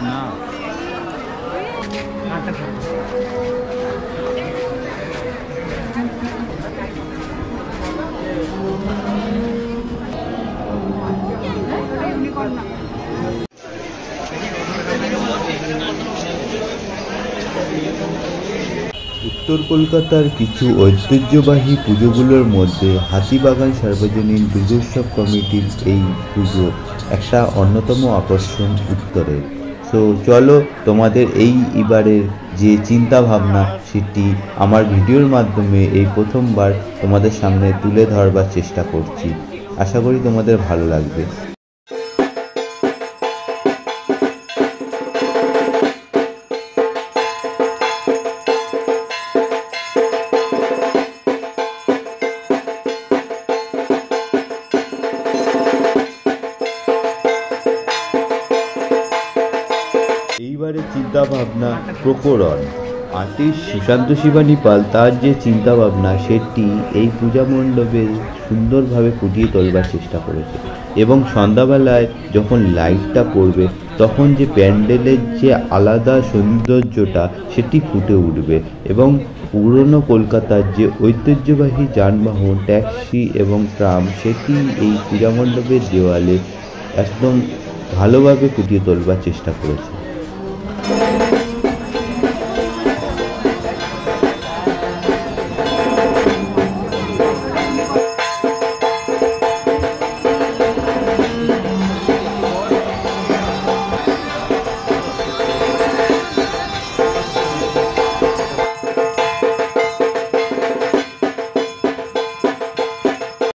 না উত্তর কলকাতার কিছু ঐতিহ্যবাহী পুজোগুলোর মধ্যে হাতিবাগান সার্বজনীন দুর্গোৎসব কমিটির এই পুজো একটা অন্যতম আকর্ষণ উত্তরের। তো চলো তোমাদের এবারের যে চিন্তা ভাবনা সেটি আমার ভিডিওর মাধ্যমে এই প্রথমবার তোমাদের সামনে তুলে ধরবার চেষ্টা করছি। আশা করি তোমাদের ভালো লাগবে। এইবারের চিন্তাভাবনা প্রকরণ আর্টিস্ট সুশান্ত শিবানী পাল তার যে চিন্তাভাবনা সেটি এই পূজা মণ্ডপে সুন্দরভাবে ফুটিয়ে তোলবার চেষ্টা করেছে এবং সন্ধ্যাবেলায় যখন লাইটটা পড়বে তখন যে প্যান্ডেলের যে আলাদা সৌন্দর্যটা সেটি ফুটে উঠবে এবং পুরনো কলকাতার যে ঐতিহ্যবাহী যানবাহন ট্যাক্সি এবং ট্রাম সেটি এই পূজা মণ্ডপের দেওয়ালে একদম ভালোভাবে ফুটিয়ে তোলবার চেষ্টা করেছে।